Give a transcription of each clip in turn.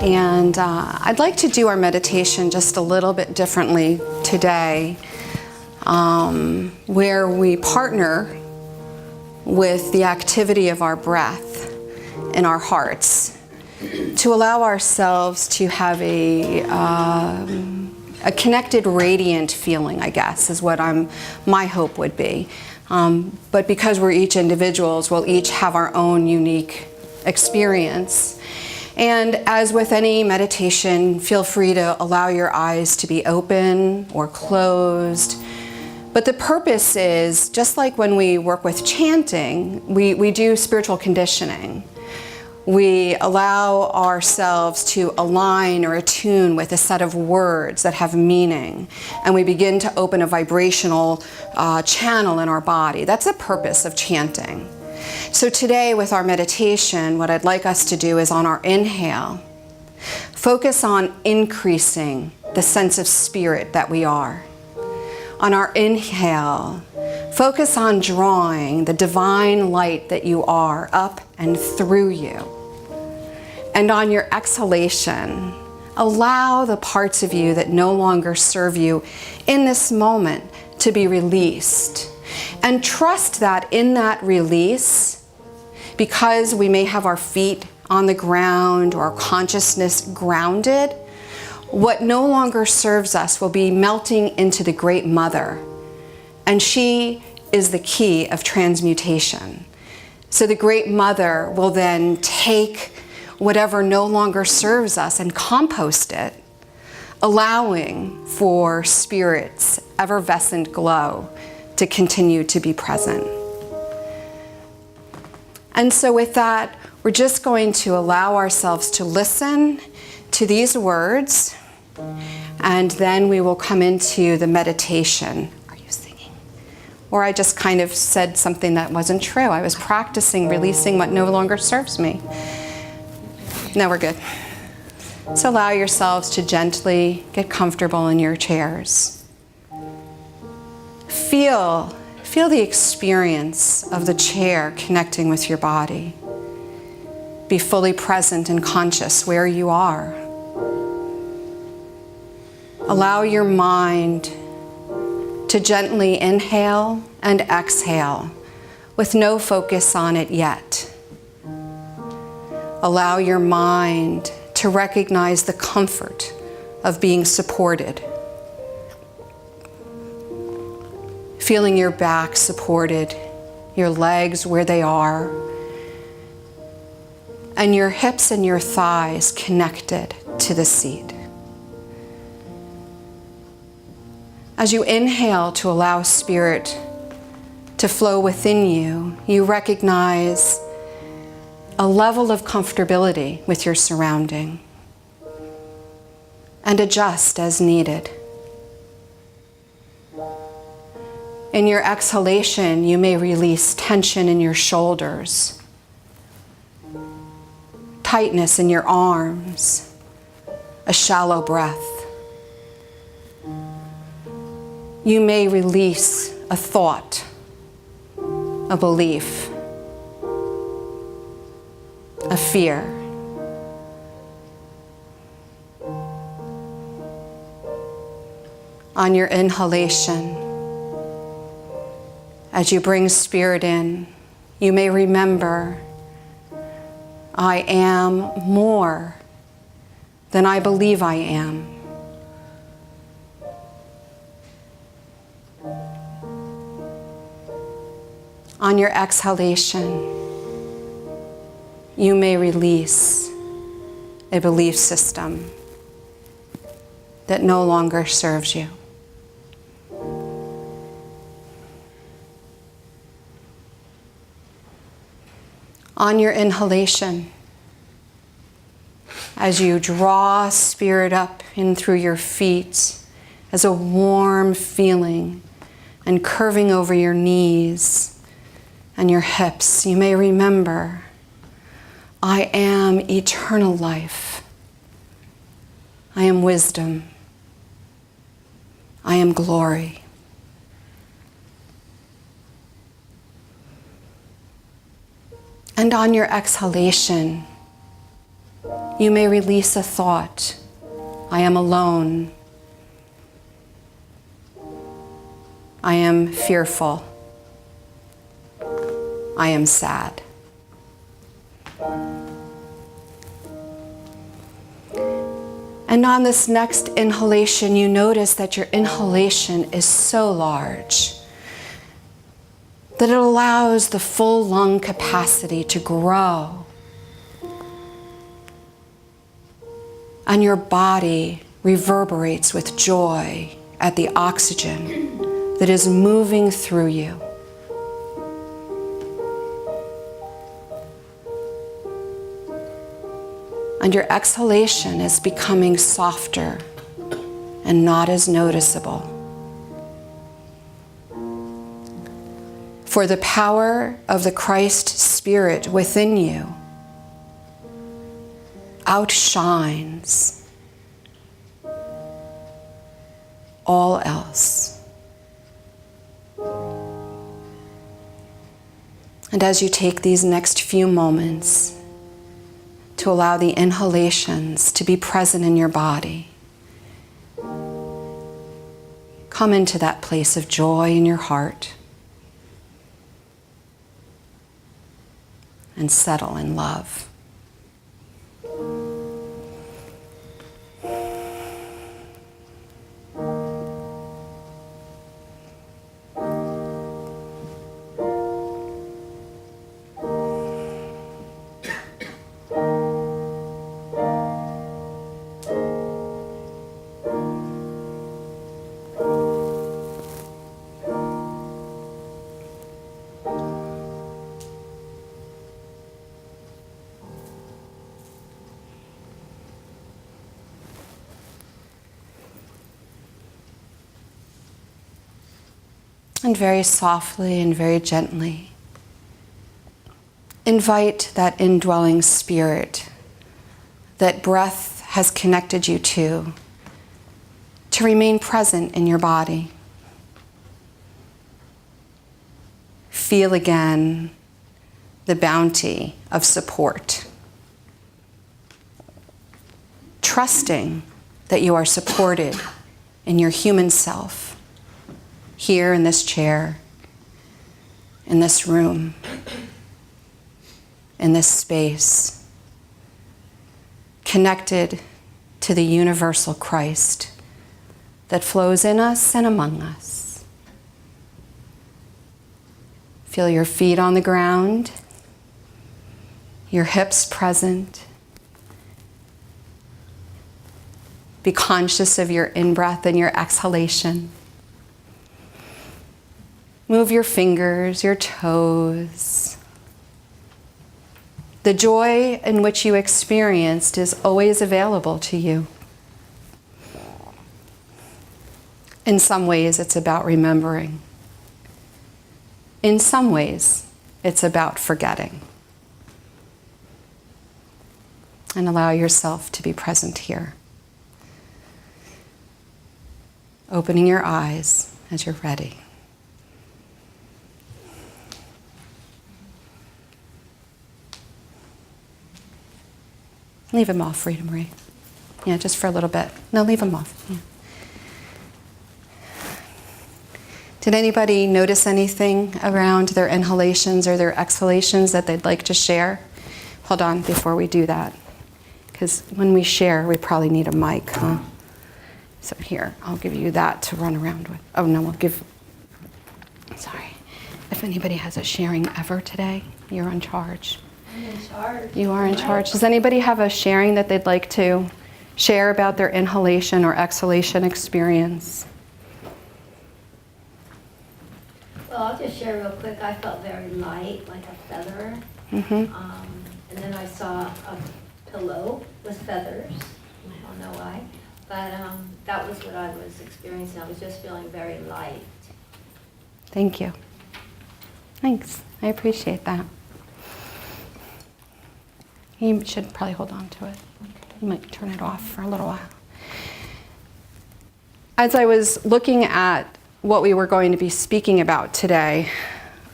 And I'd like to do our meditation just a little bit differently today, where we partner with the activity of our breath in our hearts to allow ourselves to have a connected, radiant feeling, I guess, is what my hope would be. But because we're each individuals, we'll each have our own unique experience. And as with any meditation, feel free to allow your eyes to be open or closed. But the purpose is, just like when we work with chanting, we do spiritual conditioning. We allow ourselves to align or attune with a set of words that have meaning, and we begin to open a vibrational channel in our body. That's the purpose of chanting. So today with our meditation, what I'd like us to do is on our inhale, focus on increasing the sense of spirit that we are. On our inhale, focus on drawing the divine light that you are up and through you. And on your exhalation, allow the parts of you that no longer serve you in this moment to be released. And trust that in that release, because we may have our feet on the ground or our consciousness grounded, what no longer serves us will be melting into the Great Mother. And she is the key of transmutation. So the Great Mother will then take whatever no longer serves us and compost it, allowing for Spirit's effervescent glow to continue to be present. And so with that, we're just going to allow ourselves to listen to these words, and then we will come into the meditation. Are you singing? Or I just kind of said something that wasn't true. I was practicing releasing what no longer serves me. No, we're good. So allow yourselves to gently get comfortable in your chairs. Feel the experience of the chair connecting with your body. Be fully present and conscious where you are. Allow your mind to gently inhale and exhale with no focus on it yet. Allow your mind to recognize the comfort of being supported. Feeling your back supported, your legs where they are, and your hips and your thighs connected to the seat. As you inhale to allow Spirit to flow within you, you recognize a level of comfortability with your surrounding and adjust as needed. In your exhalation, you may release tension in your shoulders, tightness in your arms, a shallow breath. You may release a thought, a belief, a fear. On your inhalation, as you bring Spirit in, you may remember, I am more than I believe I am. On your exhalation, you may release a belief system that no longer serves you. On your inhalation, as you draw Spirit up in through your feet as a warm feeling and curving over your knees and your hips, you may remember, I am eternal life. I am wisdom. I am glory. And on your exhalation, You may release a thought. I am alone. I am fearful. I am sad. And on this next inhalation, you notice that your inhalation is so large that it allows the full lung capacity to grow. And your body reverberates with joy at the oxygen that is moving through you. And your exhalation is becoming softer and not as noticeable. For the power of the Christ Spirit within you outshines all else. And as you take these next few moments to allow the inhalations to be present in your body, come into that place of joy in your heart and settle in love. And very softly and very gently, invite that indwelling spirit that breath has connected you to remain present in your body. Feel again the bounty of support, trusting that you are supported in your human self, here in this chair, in this room, in this space, connected to the universal Christ that flows in us and among us. Feel your feet on the ground, your hips present. Be conscious of your in-breath and your exhalation. Move your fingers, your toes. The joy in which you experienced is always available to you. In some ways, it's about remembering. In some ways, it's about forgetting. And allow yourself to be present here. Opening your eyes as you're ready. Leave them off, Frida Marie. Yeah, just for a little bit. No, leave them off. Yeah. Did anybody notice anything around their inhalations or their exhalations that they'd like to share? Hold on before we do that. Because when we share, we probably need a mic, huh? So here, I'll give you that to run around with. Oh, no, I'll give... Sorry. If anybody has a sharing ever today, you're in charge. I'm in charge. You are in charge. Does anybody have a sharing that they'd like to share about their inhalation or exhalation experience? Well, I'll just share real quick. I felt very light, like a feather. Mm-hmm. And then I saw a pillow with feathers. I don't know why. But that was what I was experiencing. I was just feeling very light. Thank you. Thanks. I appreciate that. You should probably hold on to it. You might turn it off for a little while. As I was looking at what we were going to be speaking about today,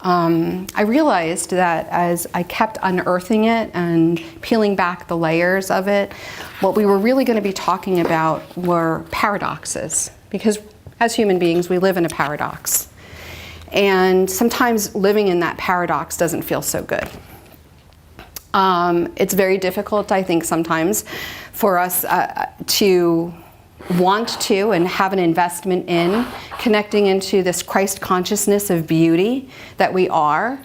I realized that as I kept unearthing it and peeling back the layers of it, what we were really going to be talking about were paradoxes. Because as human beings, we live in a paradox. And sometimes living in that paradox doesn't feel so good. It's very difficult, I think, sometimes for us to want to and have an investment in connecting into this Christ consciousness of beauty that we are,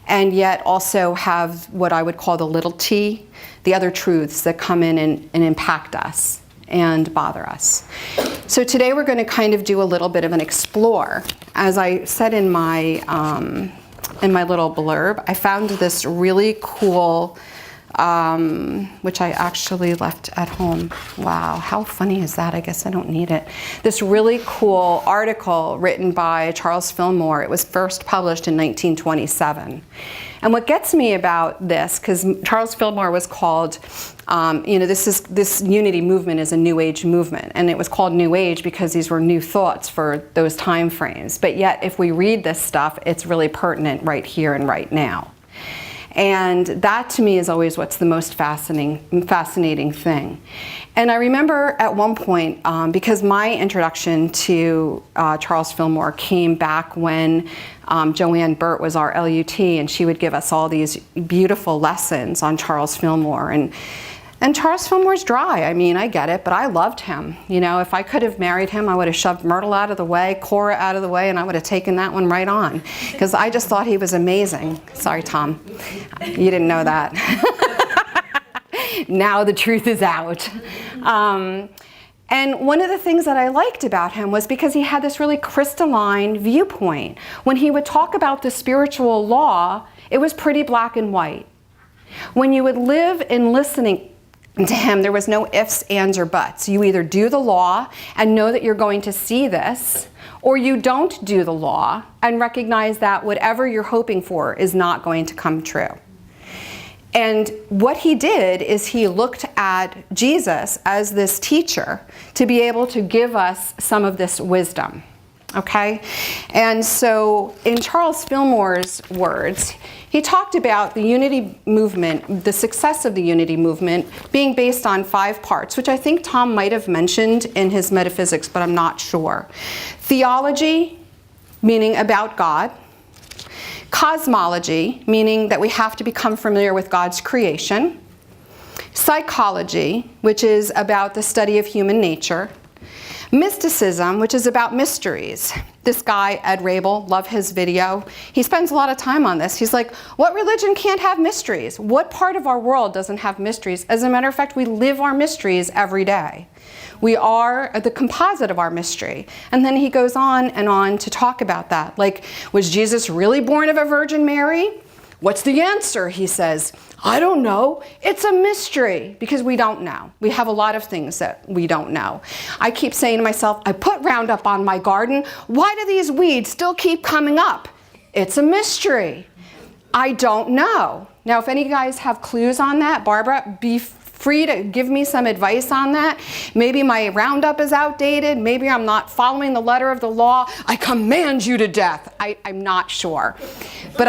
and yet also have what I would call the little t, the other truths that come in and impact us and bother us. So today we're going to kind of do a little bit of an explore. As I said in my little blurb, I found this really cool, which I actually left at home. Wow, how funny is that? I guess I don't need it. This really cool article written by Charles Fillmore. It was first published in 1927. And what gets me about this, because Charles Fillmore was called, this unity movement is a New Age movement, and it was called New Age because these were new thoughts for those time frames. But yet, if we read this stuff, it's really pertinent right here and right now. And that to me is always what's the most fascinating thing. And I remember at one point, because my introduction to Charles Fillmore came back when Joanne Burt was our LUT, and she would give us all these beautiful lessons on Charles Fillmore. And Charles Fillmore's dry. I mean, I get it, but I loved him. You know, if I could have married him, I would have shoved Myrtle out of the way, Cora out of the way, and I would have taken that one right on. Because I just thought he was amazing. Sorry, Tom. You didn't know that. Now the truth is out. And one of the things that I liked about him was because he had this really crystalline viewpoint. When he would talk about the spiritual law, it was pretty black and white. When you would live in listening to him, there was no ifs, ands, or buts. You either do the law and know that you're going to see this, or you don't do the law and recognize that whatever you're hoping for is not going to come true. And what he did is he looked at Jesus as this teacher to be able to give us some of this wisdom. Okay? And so in Charles Fillmore's words, he talked about the unity movement, the success of the unity movement being based on 5 parts, which I think Tom might have mentioned in his metaphysics, but I'm not sure. Theology, meaning about God. Cosmology, meaning that we have to become familiar with God's creation. Psychology, which is about the study of human nature. Mysticism, which is about mysteries. This guy, Ed Rabel, love his video. He spends a lot of time on this. He's like, what religion can't have mysteries? What part of our world doesn't have mysteries? As a matter of fact, we live our mysteries every day. We are the composite of our mystery. And then he goes on and on to talk about that. Like, was Jesus really born of a Virgin Mary? What's the answer? He says, I don't know. It's a mystery, because we don't know. We have a lot of things that we don't know. I keep saying to myself, I put Roundup on my garden. Why do these weeds still keep coming up? It's a mystery. I don't know. Now, if any guys have clues on that, Barbara, be free to give me some advice on that. Maybe my Roundup is outdated. Maybe I'm not following the letter of the law. I command you to death. I'm not sure. But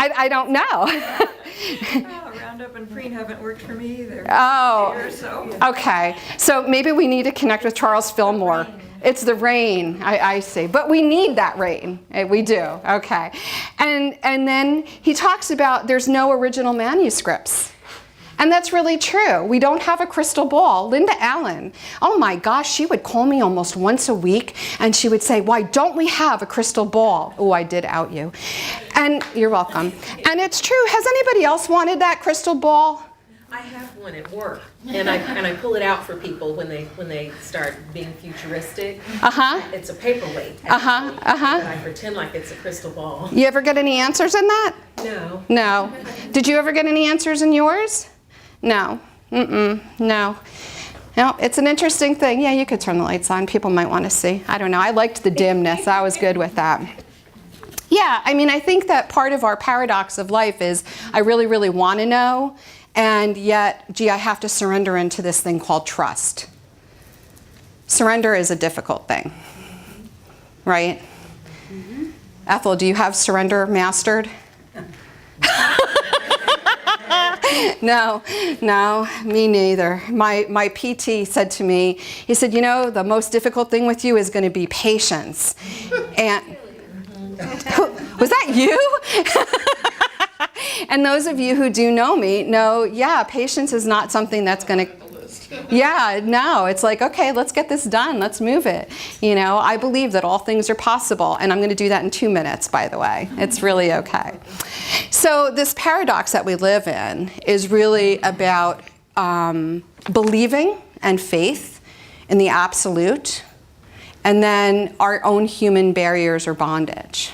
I don't know. Roundup and Preen haven't worked for me either. Oh, Here, so. Okay. So maybe we need to connect with Charles Fillmore. It's the rain, I see. But we need that rain. We do. Okay. And then he talks about there's no original manuscripts. And that's really true. We don't have a crystal ball. Linda Allen, oh my gosh, she would call me almost once a week and she would say, why don't we have a crystal ball? Oh, I did out you. And you're welcome. And it's true. Has anybody else wanted that crystal ball? I have one at work, and I pull it out for people when they start being futuristic. It's a paperweight. But I pretend like it's a crystal ball. You ever get any answers in that? No. No. Did you ever get any answers in yours? No. No. No, it's an interesting thing. Yeah, you could turn the lights on. People might want to see. I don't know. I liked the dimness. I was good with that. Yeah, I mean, I think that part of our paradox of life is I really, really want to know, and yet, gee, I have to surrender into this thing called trust. Surrender is a difficult thing, right? Ethel, do you have surrender mastered? No, me neither. My PT said to me, he said, you know, the most difficult thing with you is going to be patience. And was that you? And those of you who do know me know, yeah, patience is not something that's going to, yeah, no, it's like, okay, let's get this done. Let's move it. You know, I believe that all things are possible, and I'm going to do that in 2 minutes, by the way. It's really okay. So this paradox that we live in is really about believing and faith in the absolute, and then our own human barriers or bondage.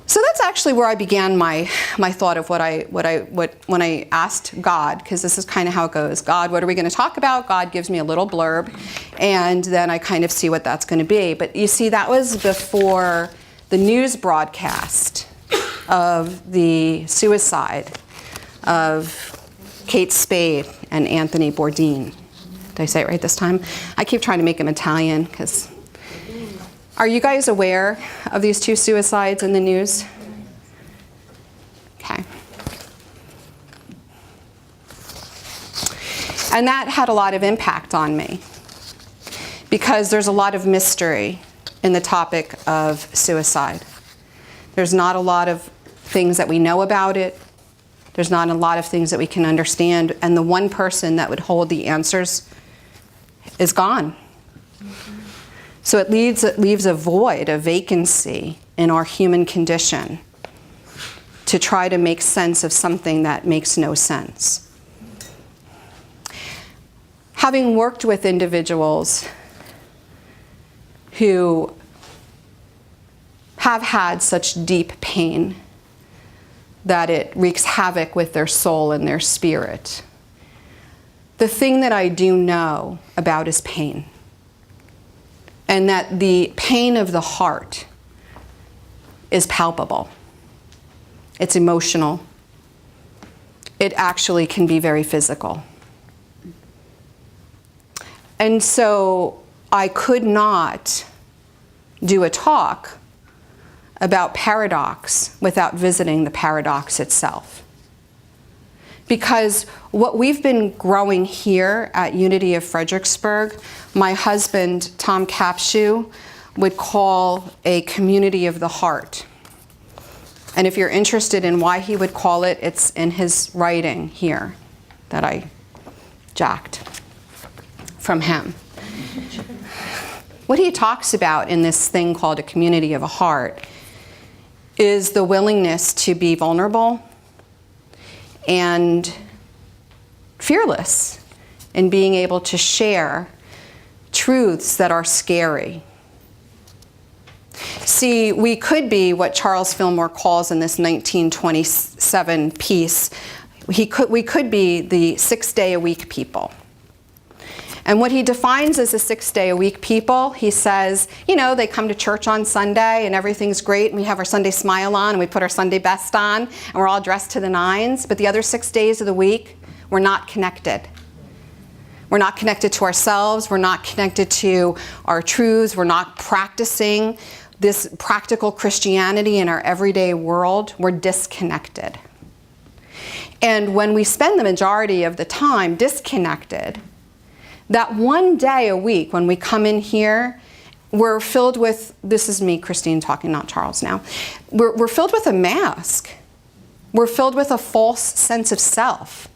So that's actually where I began my thought of when I asked God, because this is kind of how it goes. God, what are we going to talk about? God gives me a little blurb, and then I kind of see what that's going to be. But you see, that was before the news broadcast of the suicide of Kate Spade and Anthony Bourdain. Did I say it right this time? I keep trying to make him Italian because... Are you guys aware of these two suicides in the news? Okay. And that had a lot of impact on me because there's a lot of mystery in the topic of suicide. There's not a lot of things that we know about it. There's not a lot of things that we can understand. And the one person that would hold the answers is gone. So it leaves a void, a vacancy in our human condition to try to make sense of something that makes no sense. Having worked with individuals who have had such deep pain that it wreaks havoc with their soul and their spirit, the thing that I do know about is pain. And that the pain of the heart is palpable. It's emotional. It actually can be very physical. And so I could not do a talk about paradox without visiting the paradox itself. Because what we've been growing here at Unity of Fredericksburg, my husband, Tom Capshew, would call a community of the heart. And if you're interested in why he would call it, it's in his writing here that I jacked from him. What he talks about in this thing called a community of a heart is the willingness to be vulnerable and fearless in being able to share truths that are scary. See, we could be what Charles Fillmore calls in this 1927 piece, we could be the 6-day-a-week people. And what he defines as a 6-day-a-week people, he says, you know, they come to church on Sunday and everything's great and we have our Sunday smile on and we put our Sunday best on and we're all dressed to the nines, but the other 6 days of the week, we're not connected. We're not connected to ourselves, we're not connected to our truths, we're not practicing this practical Christianity in our everyday world, we're disconnected. And when we spend the majority of the time disconnected, that one day a week when we come in here, we're filled with, this is me, Christine, talking, not Charles now. We're filled with a mask. We're filled with a false sense of self,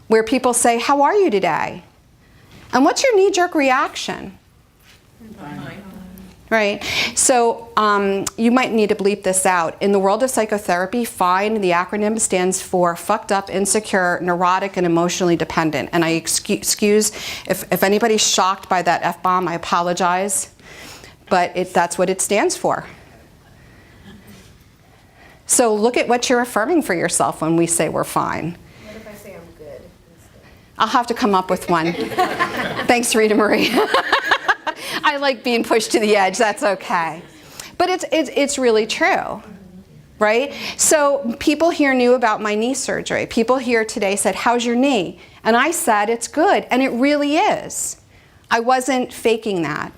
where people say, how are you today? And what's your knee-jerk reaction? Fine. Right? So you might need to bleep this out. In the world of psychotherapy, FINE, the acronym stands for fucked up, insecure, neurotic, and emotionally dependent. And I excuse if anybody's shocked by that F-bomb, I apologize. But that's what it stands for. So look at what you're affirming for yourself when we say we're fine. What if I say I'm good instead? I'll have to come up with one. Thanks, Rita Marie. I like being pushed to the edge, that's okay. But it's really true, right? So people here knew about my knee surgery. People here today said, how's your knee? And I said, it's good, and it really is. I wasn't faking that.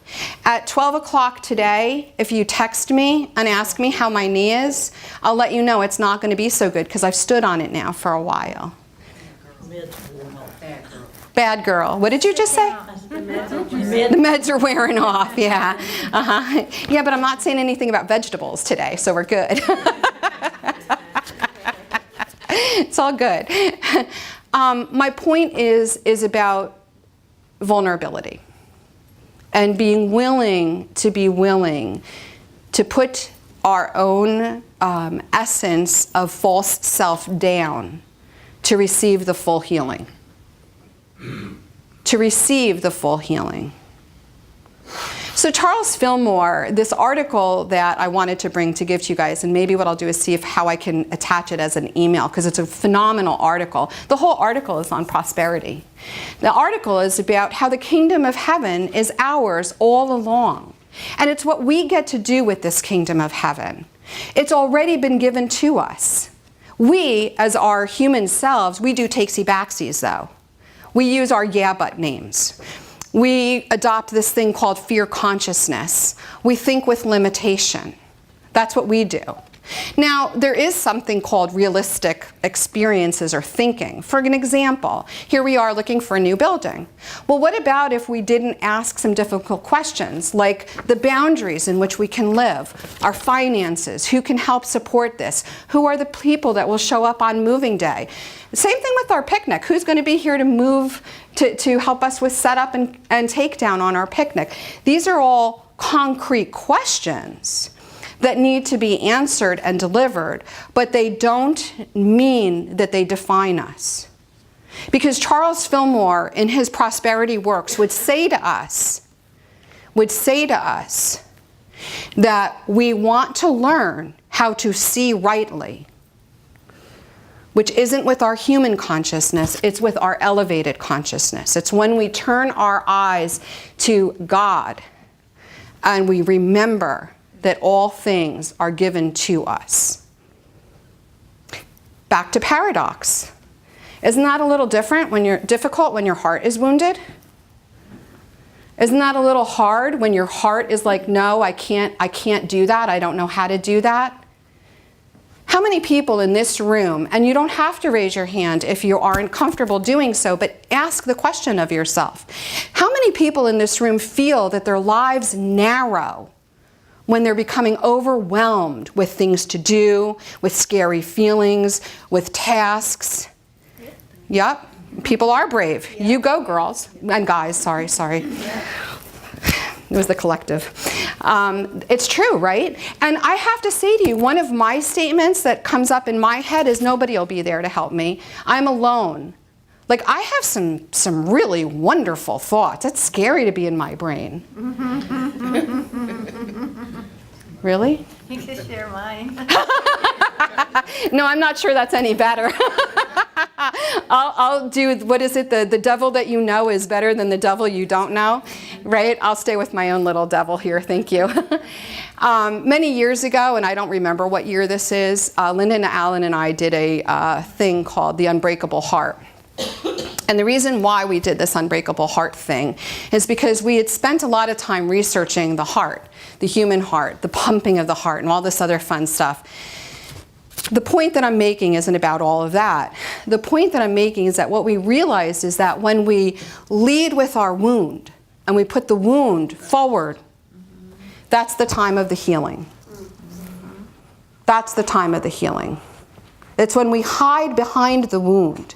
At 12 o'clock today, if you text me and ask me how my knee is, I'll let you know it's not going to be so good because I've stood on it now for a while. Bad girl. What did you just say? The meds are wearing off, yeah. Yeah, but I'm not saying anything about vegetables today, so we're good. It's all good. My point is about vulnerability and being willing to put our own essence of false self down to receive the full healing. To receive the full healing. So Charles Fillmore, this article that I wanted to bring to give to you guys, and maybe what I'll do is see how I can attach it as an email, because it's a phenomenal article. The whole article is on prosperity. The article is about how the kingdom of heaven is ours all along. And it's what we get to do with this kingdom of heaven. It's already been given to us. We, as our human selves, we do takesy-backsies though. We use our yeah but names. We adopt this thing called fear consciousness. We think with limitation. That's what we do. Now, there is something called realistic experiences or thinking. For an example, here we are looking for a new building. Well, what about if we didn't ask some difficult questions, like the boundaries in which we can live, our finances, who can help support this, who are the people that will show up on moving day? Same thing with our picnic. Who's going to be here to move, to help us with setup and takedown on our picnic? These are all concrete questions that need to be answered and delivered, but they don't mean that they define us. Because Charles Fillmore, in his prosperity works, would say to us that we want to learn how to see rightly, which isn't with our human consciousness, it's with our elevated consciousness. It's when we turn our eyes to God and we remember that all things are given to us. Back to paradox. Isn't that a little difficult when your heart is wounded? Isn't that a little hard when your heart is like, no, I can't do that, I don't know how to do that? How many people in this room, and you don't have to raise your hand if you aren't comfortable doing so, but ask the question of yourself. How many people in this room feel that their lives narrow when they're becoming overwhelmed with things to do, with scary feelings, with tasks? Yep, people are brave. Yeah. You go, girls. And guys, sorry. Yeah. It was the collective. It's true, right? And I have to say to you, one of my statements that comes up in my head is nobody will be there to help me. I'm alone. Like, I have some really wonderful thoughts. It's scary to be in my brain. Really? You can share mine. No, I'm not sure that's any better. I'll do, what is it, the devil that you know is better than the devil you don't know, right? I'll stay with my own little devil here, thank you. Many years ago, and I don't remember what year this is, Linda and Alan and I did a thing called the Unbreakable Heart. And the reason why we did this Unbreakable Heart thing is because we had spent a lot of time researching the heart, the human heart, the pumping of the heart, and all this other fun stuff. The point that I'm making isn't about all of that. The point that I'm making is that what we realized is that when we lead with our wound and we put the wound forward, that's the time of the healing. That's the time of the healing. It's when we hide behind the wound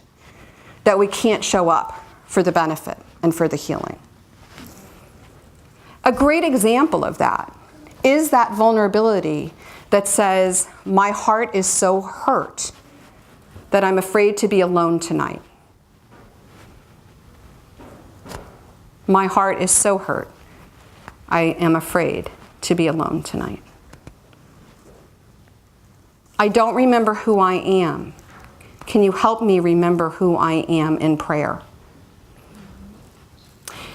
that we can't show up for the benefit and for the healing. A great example of that is that vulnerability that says, my heart is so hurt that I'm afraid to be alone tonight. My heart is so hurt, I am afraid to be alone tonight. I don't remember who I am. Can you help me remember who I am in prayer?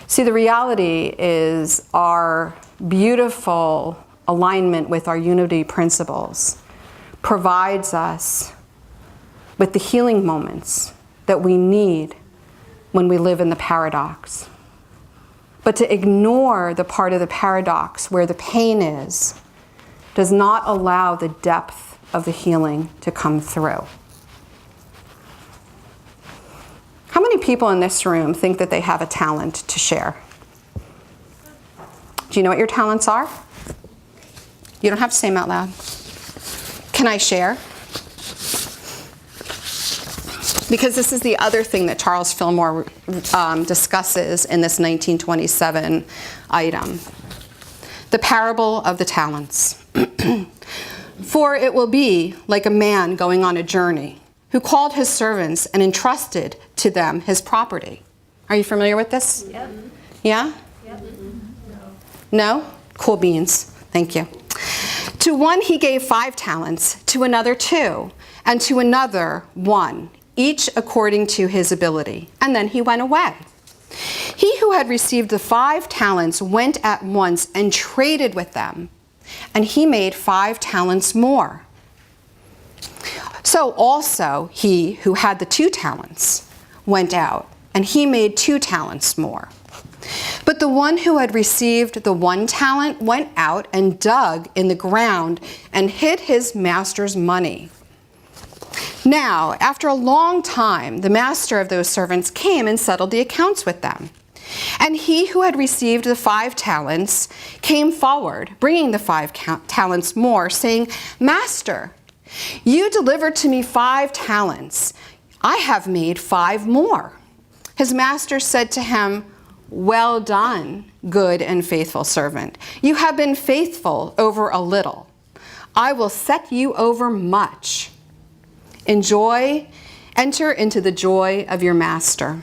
See, the reality is our beautiful alignment with our unity principles provides us with the healing moments that we need when we live in the paradox. But to ignore the part of the paradox where the pain is does not allow the depth of the healing to come through. How many people in this room think that they have a talent to share? Do you know what your talents are? You don't have to say them out loud. Can I share? Because this is the other thing that Charles Fillmore discusses in this 1927 item. The parable of the talents. For it will be like a man going on a journey who called his servants and entrusted to them his property. Are you familiar with this? Yep. Yeah? Yep. No? Cool beans. Thank you. To one he gave 5 talents, to another 2, and to another 1, each according to his ability. And then he went away. He who had received the 5 talents went at once and traded with them, and he made 5 talents more. So also he who had the 2 talents went out, and he made 2 talents more. But the one who had received the 1 talent went out and dug in the ground and hid his master's money. Now, after a long time, the master of those servants came and settled the accounts with them. And he who had received the 5 talents came forward, bringing the 5 talents more, saying, Master, you delivered to me 5 talents. I have made 5 more. His master said to him, Well done, good and faithful servant. You have been faithful over a little. I will set you over much. Enter into the joy of your master.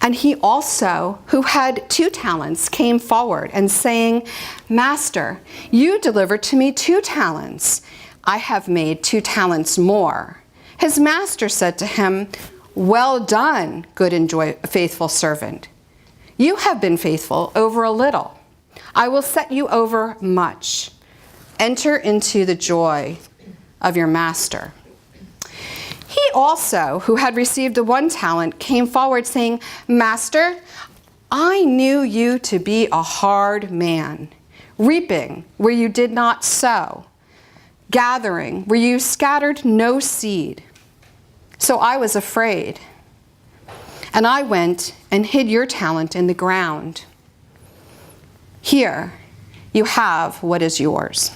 And he also, who had 2 talents, came forward and saying, Master, you delivered to me 2 talents. I have made 2 talents more. His master said to him, Well done, good and faithful servant. You have been faithful over a little. I will set you over much. Enter into the joy of your master. He also, who had received the 1 talent, came forward saying, Master, I knew you to be a hard man, reaping where you did not sow, gathering where you scattered no seed. So I was afraid, and I went and hid your talent in the ground. Here you have what is yours.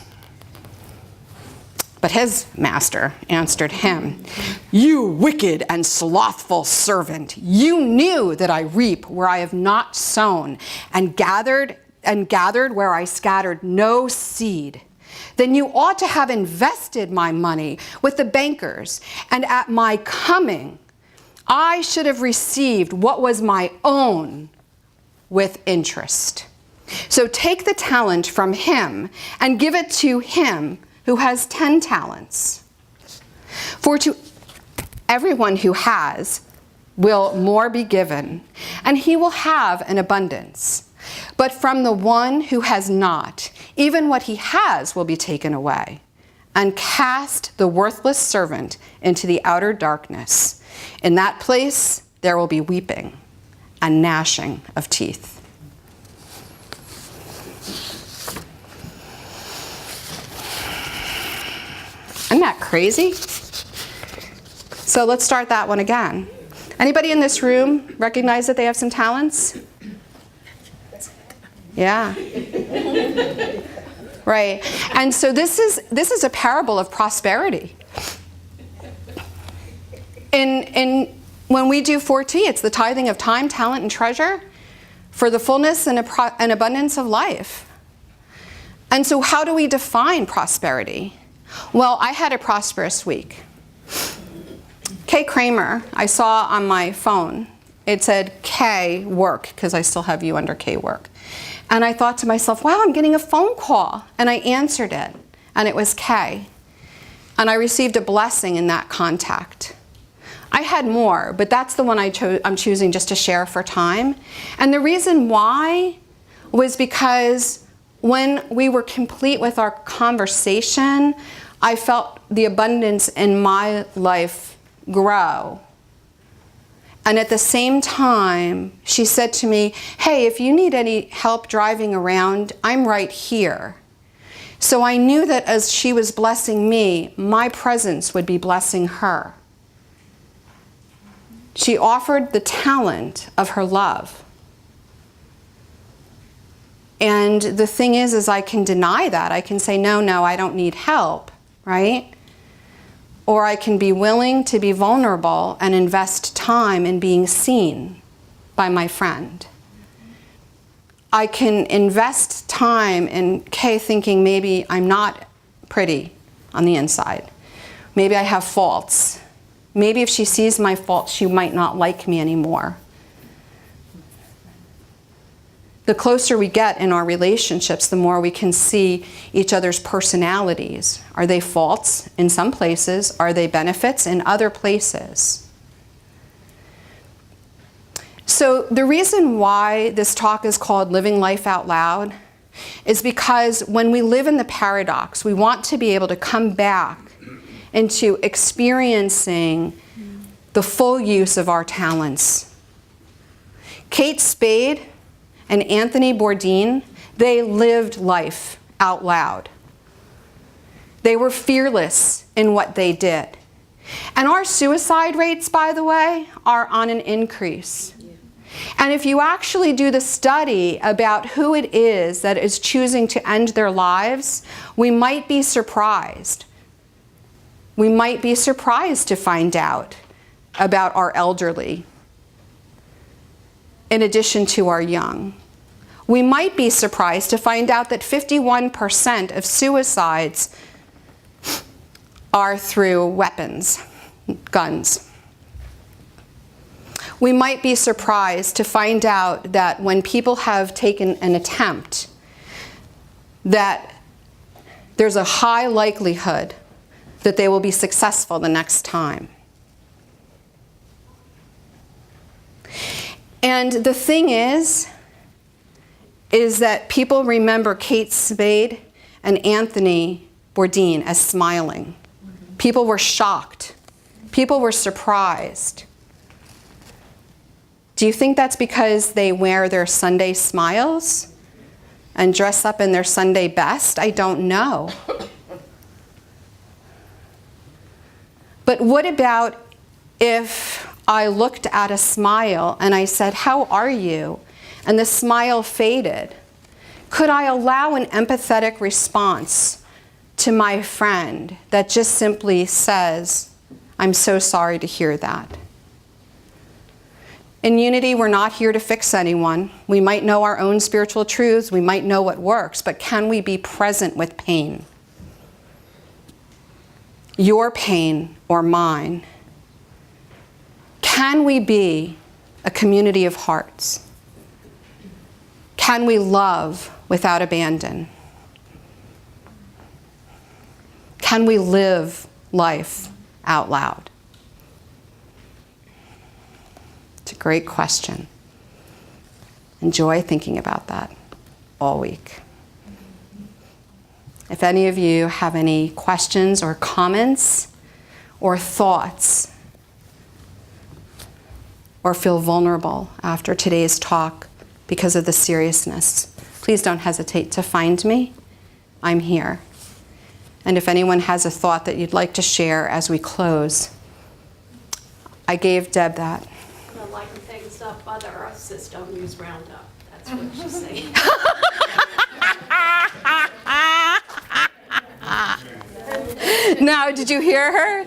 But his master answered him, You wicked and slothful servant, you knew that I reap where I have not sown, and gathered where I scattered no seed. Then you ought to have invested my money with the bankers, and at my coming I should have received what was my own with interest. So take the talent from him and give it to him who has 10 talents. For to everyone who has will more be given, and he will have an abundance. But from the one who has not, even what he has will be taken away. And cast the worthless servant into the outer darkness. In that place there will be weeping and gnashing of teeth. Isn't that crazy? So let's start that one again. Anybody in this room recognize that they have some talents? Yeah. Right. And so this is a parable of prosperity. When we do 4T, it's the tithing of time, talent, and treasure for the fullness and abundance of life. And so how do we define prosperity? Well, I had a prosperous week. Kay Kramer, I saw on my phone, it said K work, because I still have you under K work. And I thought to myself, wow, I'm getting a phone call. And I answered it, and it was Kay. And I received a blessing in that contact. I had more, but that's the one I'm choosing just to share for time. And the reason why was because when we were complete with our conversation, I felt the abundance in my life grow. And at the same time, she said to me, hey, if you need any help driving around, I'm right here. So I knew that as she was blessing me, my presence would be blessing her. She offered the talent of her love. And the thing is I can deny that. I can say, no, I don't need help, right? Or I can be willing to be vulnerable and invest time in being seen by my friend. I can invest time in Kay thinking maybe I'm not pretty on the inside. Maybe I have faults. Maybe if she sees my faults, she might not like me anymore. The closer we get in our relationships, the more we can see each other's personalities. Are they faults in some places? Are they benefits in other places? So the reason why this talk is called Living Life Out Loud is because when we live in the paradox, we want to be able to come back into experiencing the full use of our talents. Kate Spade and Anthony Bourdain, they lived life out loud. They were fearless in what they did. And our suicide rates, by the way, are on an increase. And if you actually do the study about who it is that is choosing to end their lives, we might be surprised. We might be surprised to find out about our elderly, in addition to our young. We might be surprised to find out that 51% of suicides are through weapons, guns. We might be surprised to find out that when people have taken an attempt, that there's a high likelihood that they will be successful the next time. And the thing is that people remember Kate Spade and Anthony Bourdain as smiling. People were shocked. People were surprised. Do you think that's because they wear their Sunday smiles and dress up in their Sunday best? I don't know. But what about if I looked at a smile and I said, "How are you?" and the smile faded? Could I allow an empathetic response to my friend that just simply says, "I'm so sorry to hear that"? In Unity, we're not here to fix anyone. We might know our own spiritual truths, we might know what works, but can we be present with pain? Your pain or mine? Can we be a community of hearts? Can we love without abandon? Can we live life out loud? It's a great question. Enjoy thinking about that all week. If any of you have any questions or comments or thoughts, or feel vulnerable after today's talk because of the seriousness, please don't hesitate to find me. I'm here. And if anyone has a thought that you'd like to share as we close, I gave Deb that. The lighten things up, Mother Earth says don't use Roundup. That's what she's saying. No, did you hear her?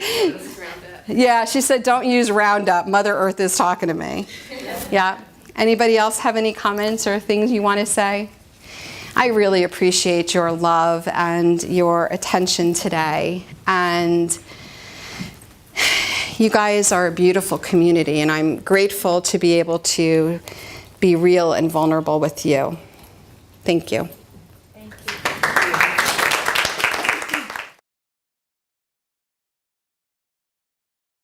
Yeah, she said don't use Roundup. Mother Earth is talking to me. Yeah. Anybody else have any comments or things you want to say? I really appreciate your love and your attention today. And you guys are a beautiful community, and I'm grateful to be able to be real and vulnerable with you. Thank you.